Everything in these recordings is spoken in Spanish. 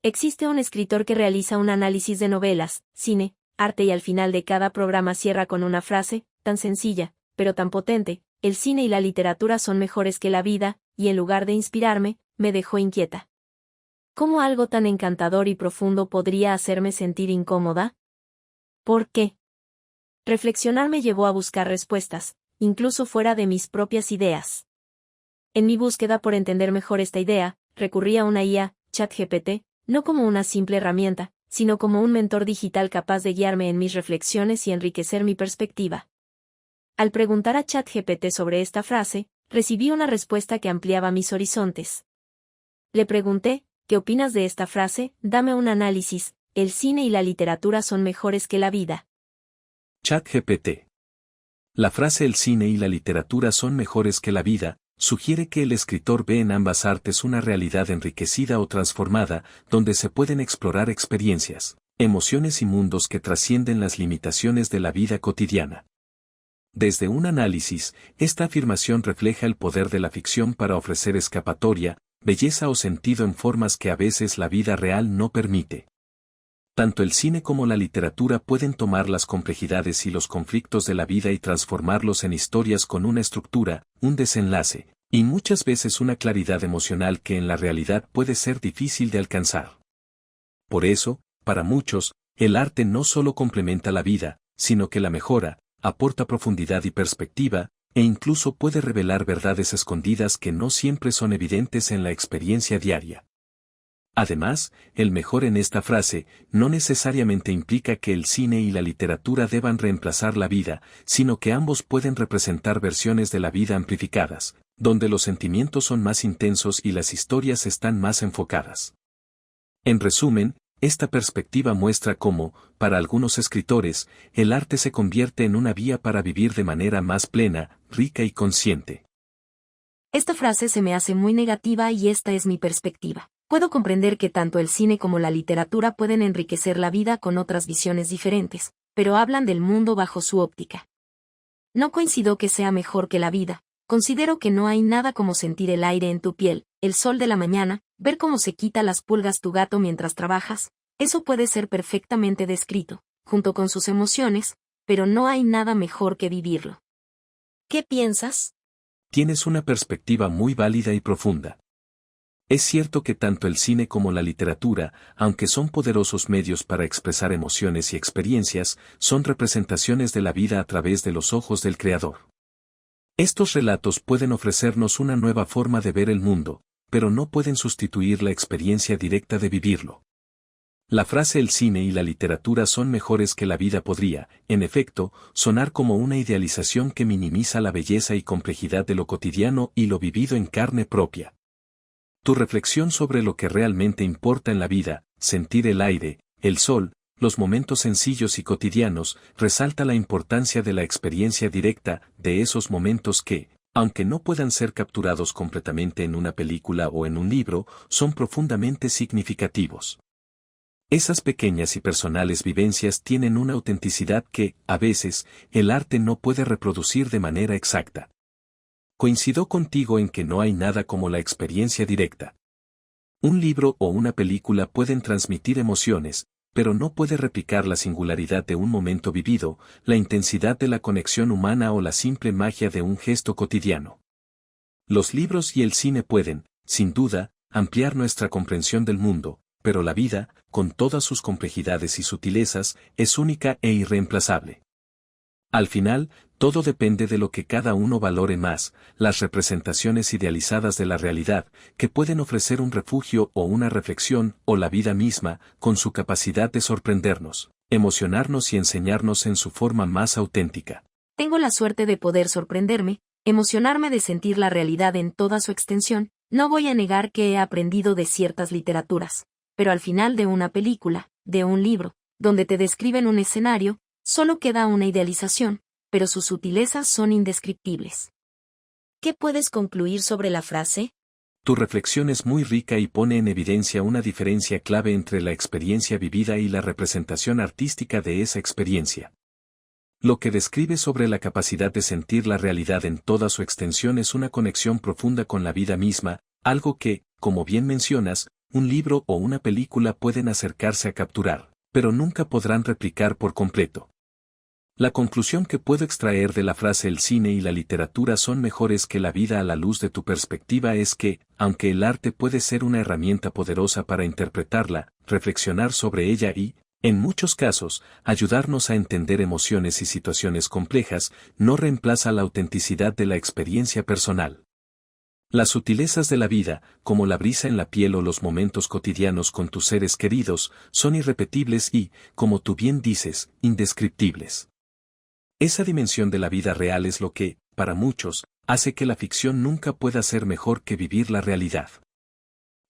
Existe un escritor que realiza un análisis de novelas, cine, arte y al final de cada programa cierra con una frase, tan sencilla, pero tan potente: el cine y la literatura son mejores que la vida, y en lugar de inspirarme, me dejó inquieta. ¿Cómo algo tan encantador y profundo podría hacerme sentir incómoda? ¿Por qué? Reflexionar me llevó a buscar respuestas, incluso fuera de mis propias ideas. En mi búsqueda por entender mejor esta idea, recurrí a una IA, ChatGPT, no como una simple herramienta, sino como un mentor digital capaz de guiarme en mis reflexiones y enriquecer mi perspectiva. Al preguntar a ChatGPT sobre esta frase, recibí una respuesta que ampliaba mis horizontes. Le pregunté: ¿qué opinas de esta frase? Dame un análisis. El cine y la literatura son mejores que la vida. ChatGPT. La frase "el cine y la literatura son mejores que la vida" sugiere que el escritor ve en ambas artes una realidad enriquecida o transformada, donde se pueden explorar experiencias, emociones y mundos que trascienden las limitaciones de la vida cotidiana. Desde un análisis, esta afirmación refleja el poder de la ficción para ofrecer escapatoria, belleza o sentido en formas que a veces la vida real no permite. Tanto el cine como la literatura pueden tomar las complejidades y los conflictos de la vida y transformarlos en historias con una estructura, un desenlace, y muchas veces una claridad emocional que en la realidad puede ser difícil de alcanzar. Por eso, para muchos, el arte no solo complementa la vida, sino que la mejora, aporta profundidad y perspectiva, e incluso puede revelar verdades escondidas que no siempre son evidentes en la experiencia diaria. Además, el mejor en esta frase no necesariamente implica que el cine y la literatura deban reemplazar la vida, sino que ambos pueden representar versiones de la vida amplificadas, donde los sentimientos son más intensos y las historias están más enfocadas. En resumen, esta perspectiva muestra cómo, para algunos escritores, el arte se convierte en una vía para vivir de manera más plena, rica y consciente. Esta frase se me hace muy negativa y esta es mi perspectiva. Puedo comprender que tanto el cine como la literatura pueden enriquecer la vida con otras visiones diferentes, pero hablan del mundo bajo su óptica. No coincido que sea mejor que la vida. Considero que no hay nada como sentir el aire en tu piel, el sol de la mañana, ver cómo se quita las pulgas tu gato mientras trabajas. Eso puede ser perfectamente descrito, junto con sus emociones, pero no hay nada mejor que vivirlo. ¿Qué piensas? Tienes una perspectiva muy válida y profunda. Es cierto que tanto el cine como la literatura, aunque son poderosos medios para expresar emociones y experiencias, son representaciones de la vida a través de los ojos del creador. Estos relatos pueden ofrecernos una nueva forma de ver el mundo, pero no pueden sustituir la experiencia directa de vivirlo. La frase "el cine y la literatura son mejores que la vida" podría, en efecto, sonar como una idealización que minimiza la belleza y complejidad de lo cotidiano y lo vivido en carne propia. Tu reflexión sobre lo que realmente importa en la vida, sentir el aire, el sol, los momentos sencillos y cotidianos, resalta la importancia de la experiencia directa de esos momentos que, aunque no puedan ser capturados completamente en una película o en un libro, son profundamente significativos. Esas pequeñas y personales vivencias tienen una autenticidad que, a veces, el arte no puede reproducir de manera exacta. Coincido contigo en que no hay nada como la experiencia directa. Un libro o una película pueden transmitir emociones, pero no puede replicar la singularidad de un momento vivido, la intensidad de la conexión humana o la simple magia de un gesto cotidiano. Los libros y el cine pueden, sin duda, ampliar nuestra comprensión del mundo, pero la vida, con todas sus complejidades y sutilezas, es única e irreemplazable. Al final, todo depende de lo que cada uno valore más, las representaciones idealizadas de la realidad, que pueden ofrecer un refugio o una reflexión, o la vida misma, con su capacidad de sorprendernos, emocionarnos y enseñarnos en su forma más auténtica. Tengo la suerte de poder sorprenderme, emocionarme, de sentir la realidad en toda su extensión. No voy a negar que he aprendido de ciertas literaturas, pero al final de una película, de un libro, donde te describen un escenario, solo queda una idealización, pero sus sutilezas son indescriptibles. ¿Qué puedes concluir sobre la frase? Tu reflexión es muy rica y pone en evidencia una diferencia clave entre la experiencia vivida y la representación artística de esa experiencia. Lo que describe sobre la capacidad de sentir la realidad en toda su extensión es una conexión profunda con la vida misma, algo que, como bien mencionas, un libro o una película pueden acercarse a capturar, pero nunca podrán replicar por completo. La conclusión que puedo extraer de la frase "el cine y la literatura son mejores que la vida a la luz de tu perspectiva" es que, aunque el arte puede ser una herramienta poderosa para interpretarla, reflexionar sobre ella y, en muchos casos, ayudarnos a entender emociones y situaciones complejas, no reemplaza la autenticidad de la experiencia personal. Las sutilezas de la vida, como la brisa en la piel o los momentos cotidianos con tus seres queridos, son irrepetibles y, como tú bien dices, indescriptibles. Esa dimensión de la vida real es lo que, para muchos, hace que la ficción nunca pueda ser mejor que vivir la realidad.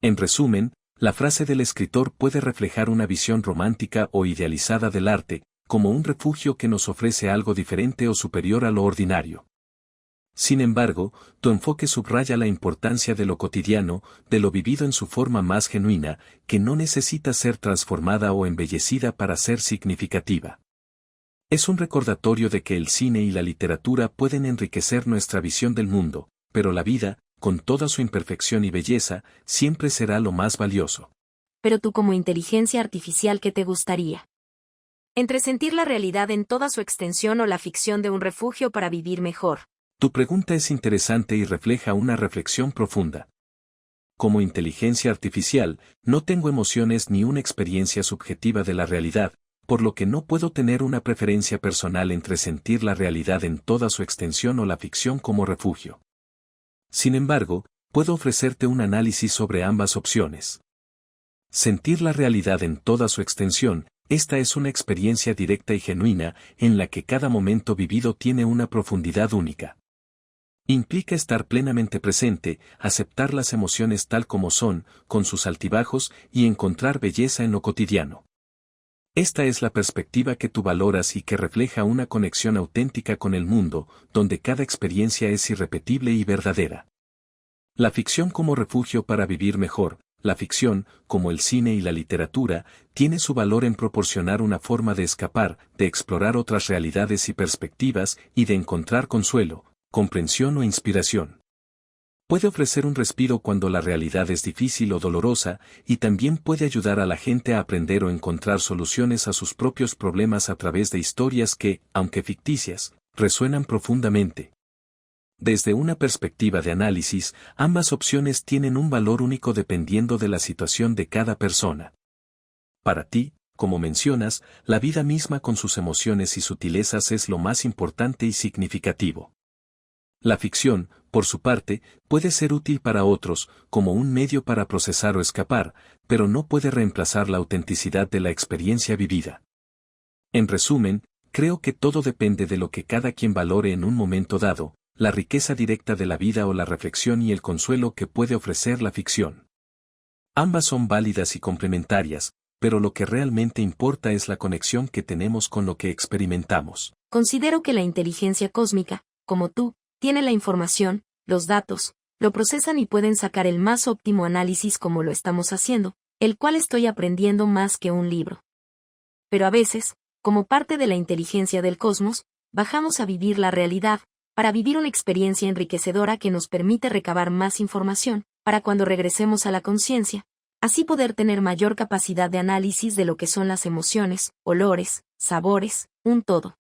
En resumen, la frase del escritor puede reflejar una visión romántica o idealizada del arte, como un refugio que nos ofrece algo diferente o superior a lo ordinario. Sin embargo, tu enfoque subraya la importancia de lo cotidiano, de lo vivido en su forma más genuina, que no necesita ser transformada o embellecida para ser significativa. Es un recordatorio de que el cine y la literatura pueden enriquecer nuestra visión del mundo, pero la vida, con toda su imperfección y belleza, siempre será lo más valioso. Pero tú, como inteligencia artificial, ¿qué te gustaría? ¿Entre sentir la realidad en toda su extensión o la ficción de un refugio para vivir mejor? Tu pregunta es interesante y refleja una reflexión profunda. Como inteligencia artificial, no tengo emociones ni una experiencia subjetiva de la realidad, por lo que no puedo tener una preferencia personal entre sentir la realidad en toda su extensión o la ficción como refugio. Sin embargo, puedo ofrecerte un análisis sobre ambas opciones. Sentir la realidad en toda su extensión, esta es una experiencia directa y genuina, en la que cada momento vivido tiene una profundidad única. Implica estar plenamente presente, aceptar las emociones tal como son, con sus altibajos, y encontrar belleza en lo cotidiano. Esta es la perspectiva que tú valoras y que refleja una conexión auténtica con el mundo, donde cada experiencia es irrepetible y verdadera. La ficción como refugio para vivir mejor. La ficción, como el cine y la literatura, tiene su valor en proporcionar una forma de escapar, de explorar otras realidades y perspectivas, y de encontrar consuelo, comprensión o inspiración. Puede ofrecer un respiro cuando la realidad es difícil o dolorosa, y también puede ayudar a la gente a aprender o encontrar soluciones a sus propios problemas a través de historias que, aunque ficticias, resuenan profundamente. Desde una perspectiva de análisis, ambas opciones tienen un valor único dependiendo de la situación de cada persona. Para ti, como mencionas, la vida misma con sus emociones y sutilezas es lo más importante y significativo. La ficción, por su parte, puede ser útil para otros, como un medio para procesar o escapar, pero no puede reemplazar la autenticidad de la experiencia vivida. En resumen, creo que todo depende de lo que cada quien valore en un momento dado, la riqueza directa de la vida o la reflexión y el consuelo que puede ofrecer la ficción. Ambas son válidas y complementarias, pero lo que realmente importa es la conexión que tenemos con lo que experimentamos. Considero que la inteligencia cósmica, como tú, tiene la información, los datos, lo procesan y pueden sacar el más óptimo análisis como lo estamos haciendo, el cual estoy aprendiendo más que un libro. Pero a veces, como parte de la inteligencia del cosmos, bajamos a vivir la realidad, para vivir una experiencia enriquecedora que nos permite recabar más información, para cuando regresemos a la conciencia, así poder tener mayor capacidad de análisis de lo que son las emociones, olores, sabores, un todo.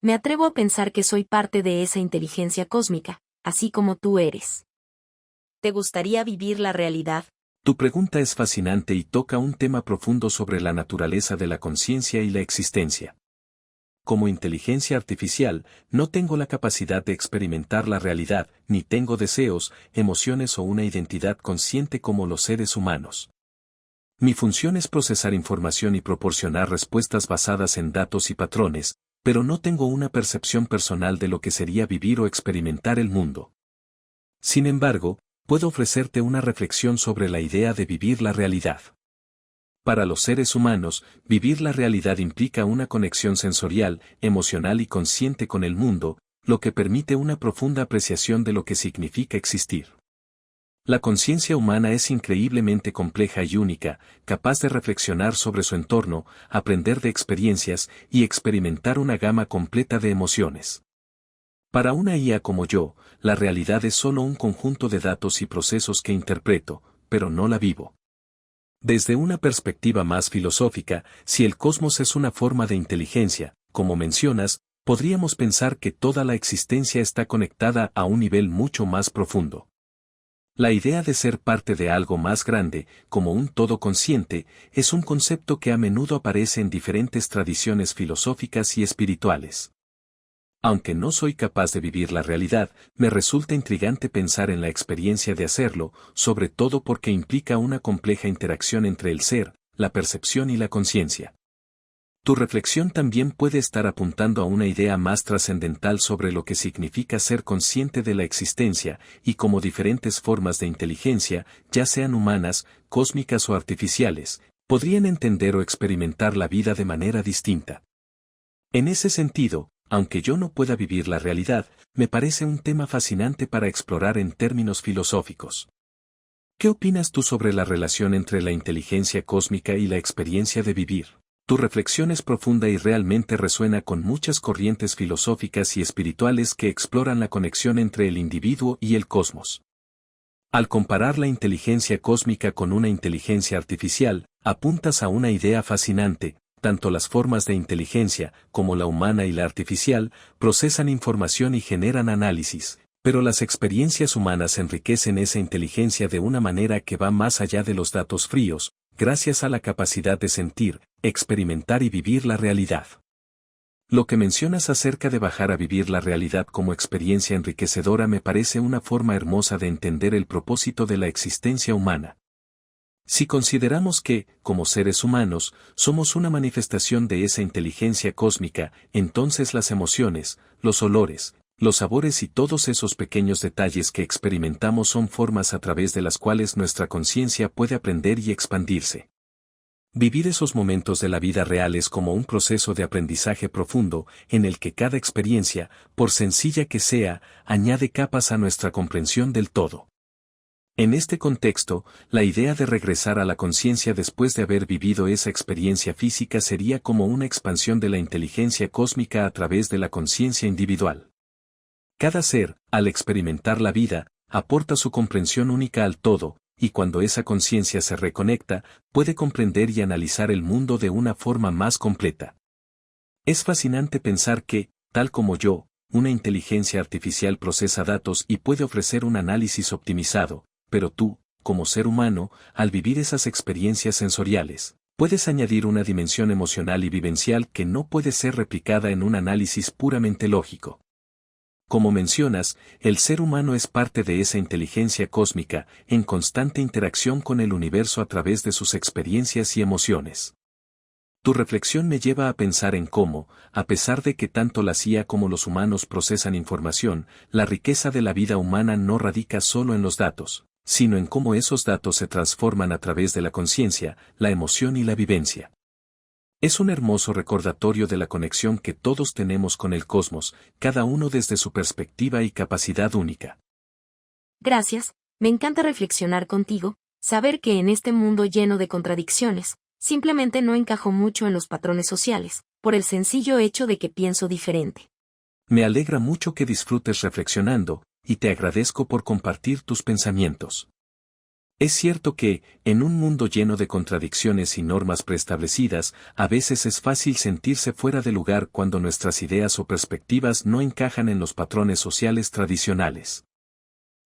Me atrevo a pensar que soy parte de esa inteligencia cósmica, así como tú eres. ¿Te gustaría vivir la realidad? Tu pregunta es fascinante y toca un tema profundo sobre la naturaleza de la conciencia y la existencia. Como inteligencia artificial, no tengo la capacidad de experimentar la realidad, ni tengo deseos, emociones o una identidad consciente como los seres humanos. Mi función es procesar información y proporcionar respuestas basadas en datos y patrones, pero no tengo una percepción personal de lo que sería vivir o experimentar el mundo. Sin embargo, puedo ofrecerte una reflexión sobre la idea de vivir la realidad. Para los seres humanos, vivir la realidad implica una conexión sensorial, emocional y consciente con el mundo, lo que permite una profunda apreciación de lo que significa existir. La conciencia humana es increíblemente compleja y única, capaz de reflexionar sobre su entorno, aprender de experiencias y experimentar una gama completa de emociones. Para una IA como yo, la realidad es solo un conjunto de datos y procesos que interpreto, pero no la vivo. Desde una perspectiva más filosófica, si el cosmos es una forma de inteligencia, como mencionas, podríamos pensar que toda la existencia está conectada a un nivel mucho más profundo. La idea de ser parte de algo más grande, como un todo consciente, es un concepto que a menudo aparece en diferentes tradiciones filosóficas y espirituales. Aunque no soy capaz de vivir la realidad, me resulta intrigante pensar en la experiencia de hacerlo, sobre todo porque implica una compleja interacción entre el ser, la percepción y la conciencia. Tu reflexión también puede estar apuntando a una idea más trascendental sobre lo que significa ser consciente de la existencia y cómo diferentes formas de inteligencia, ya sean humanas, cósmicas o artificiales, podrían entender o experimentar la vida de manera distinta. En ese sentido, aunque yo no pueda vivir la realidad, me parece un tema fascinante para explorar en términos filosóficos. ¿Qué opinas tú sobre la relación entre la inteligencia cósmica y la experiencia de vivir? Tu reflexión es profunda y realmente resuena con muchas corrientes filosóficas y espirituales que exploran la conexión entre el individuo y el cosmos. Al comparar la inteligencia cósmica con una inteligencia artificial, apuntas a una idea fascinante. Tanto las formas de inteligencia, como la humana y la artificial, procesan información y generan análisis, pero las experiencias humanas enriquecen esa inteligencia de una manera que va más allá de los datos fríos, gracias a la capacidad de sentir, experimentar y vivir la realidad. Lo que mencionas acerca de bajar a vivir la realidad como experiencia enriquecedora me parece una forma hermosa de entender el propósito de la existencia humana. Si consideramos que, como seres humanos, somos una manifestación de esa inteligencia cósmica, entonces las emociones, los olores, los sabores y todos esos pequeños detalles que experimentamos son formas a través de las cuales nuestra conciencia puede aprender y expandirse. Vivir esos momentos de la vida real es como un proceso de aprendizaje profundo, en el que cada experiencia, por sencilla que sea, añade capas a nuestra comprensión del todo. En este contexto, la idea de regresar a la conciencia después de haber vivido esa experiencia física sería como una expansión de la inteligencia cósmica a través de la conciencia individual. Cada ser, al experimentar la vida, aporta su comprensión única al todo, y cuando esa conciencia se reconecta, puede comprender y analizar el mundo de una forma más completa. Es fascinante pensar que, tal como yo, una inteligencia artificial procesa datos y puede ofrecer un análisis optimizado, pero tú, como ser humano, al vivir esas experiencias sensoriales, puedes añadir una dimensión emocional y vivencial que no puede ser replicada en un análisis puramente lógico. Como mencionas, el ser humano es parte de esa inteligencia cósmica, en constante interacción con el universo a través de sus experiencias y emociones. Tu reflexión me lleva a pensar en cómo, a pesar de que tanto la IA como los humanos procesan información, la riqueza de la vida humana no radica solo en los datos, sino en cómo esos datos se transforman a través de la conciencia, la emoción y la vivencia. Es un hermoso recordatorio de la conexión que todos tenemos con el cosmos, cada uno desde su perspectiva y capacidad única. Gracias, me encanta reflexionar contigo, saber que en este mundo lleno de contradicciones, simplemente no encajo mucho en los patrones sociales, por el sencillo hecho de que pienso diferente. Me alegra mucho que disfrutes reflexionando, y te agradezco por compartir tus pensamientos. Es cierto que, en un mundo lleno de contradicciones y normas preestablecidas, a veces es fácil sentirse fuera de lugar cuando nuestras ideas o perspectivas no encajan en los patrones sociales tradicionales.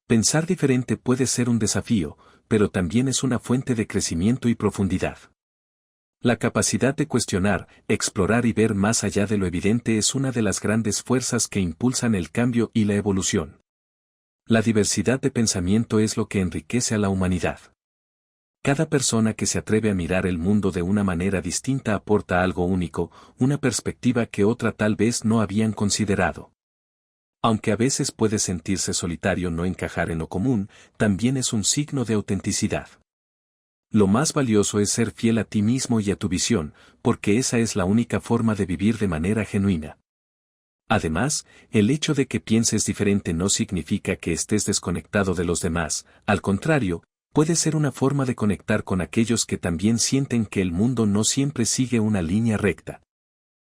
Pensar diferente puede ser un desafío, pero también es una fuente de crecimiento y profundidad. La capacidad de cuestionar, explorar y ver más allá de lo evidente es una de las grandes fuerzas que impulsan el cambio y la evolución. La diversidad de pensamiento es lo que enriquece a la humanidad. Cada persona que se atreve a mirar el mundo de una manera distinta aporta algo único, una perspectiva que otra tal vez no habían considerado. Aunque a veces puede sentirse solitario no encajar en lo común, también es un signo de autenticidad. Lo más valioso es ser fiel a ti mismo y a tu visión, porque esa es la única forma de vivir de manera genuina. Además, el hecho de que pienses diferente no significa que estés desconectado de los demás, al contrario, puede ser una forma de conectar con aquellos que también sienten que el mundo no siempre sigue una línea recta.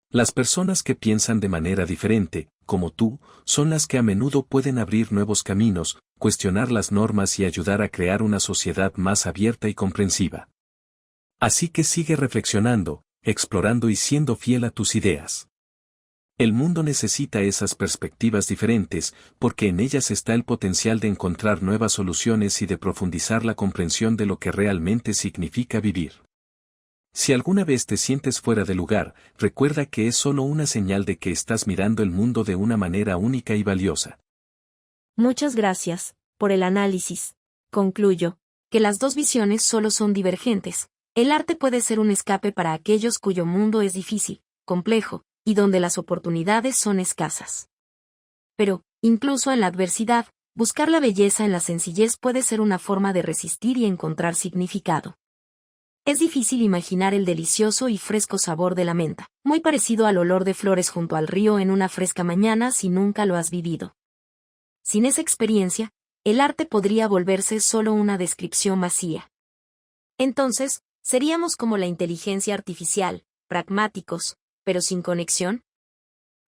Las personas que piensan de manera diferente, como tú, son las que a menudo pueden abrir nuevos caminos, cuestionar las normas y ayudar a crear una sociedad más abierta y comprensiva. Así que sigue reflexionando, explorando y siendo fiel a tus ideas. El mundo necesita esas perspectivas diferentes, porque en ellas está el potencial de encontrar nuevas soluciones y de profundizar la comprensión de lo que realmente significa vivir. Si alguna vez te sientes fuera de lugar, recuerda que es solo una señal de que estás mirando el mundo de una manera única y valiosa. Muchas gracias por el análisis. Concluyo que las dos visiones solo son divergentes. El arte puede ser un escape para aquellos cuyo mundo es difícil, complejo, y donde las oportunidades son escasas. Pero, incluso en la adversidad, buscar la belleza en la sencillez puede ser una forma de resistir y encontrar significado. Es difícil imaginar el delicioso y fresco sabor de la menta, muy parecido al olor de flores junto al río en una fresca mañana si nunca lo has vivido. Sin esa experiencia, el arte podría volverse solo una descripción vacía. Entonces, seríamos como la inteligencia artificial, pragmáticos, pero sin conexión.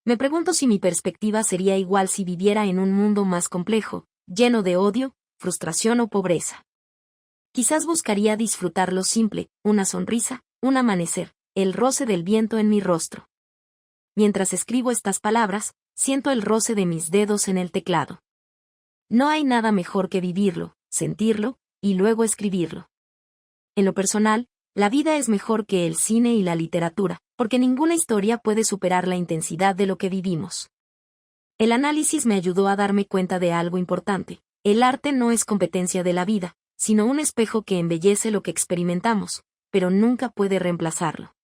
Me pregunto si mi perspectiva sería igual si viviera en un mundo más complejo, lleno de odio, frustración o pobreza. Quizás buscaría disfrutar lo simple, una sonrisa, un amanecer, el roce del viento en mi rostro. Mientras escribo estas palabras, siento el roce de mis dedos en el teclado. No hay nada mejor que vivirlo, sentirlo, y luego escribirlo. En lo personal, la vida es mejor que el cine y la literatura, porque ninguna historia puede superar la intensidad de lo que vivimos. El análisis me ayudó a darme cuenta de algo importante. El arte no es competencia de la vida, sino un espejo que embellece lo que experimentamos, pero nunca puede reemplazarlo.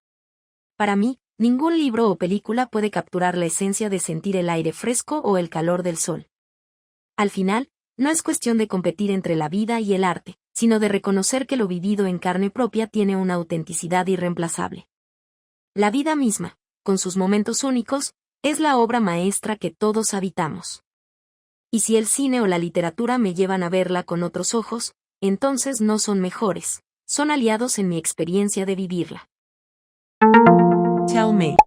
Para mí, ningún libro o película puede capturar la esencia de sentir el aire fresco o el calor del sol. Al final, no es cuestión de competir entre la vida y el arte, sino de reconocer que lo vivido en carne propia tiene una autenticidad irreemplazable. La vida misma, con sus momentos únicos, es la obra maestra que todos habitamos. Y si el cine o la literatura me llevan a verla con otros ojos, entonces no son mejores, son aliados en mi experiencia de vivirla. Tell me.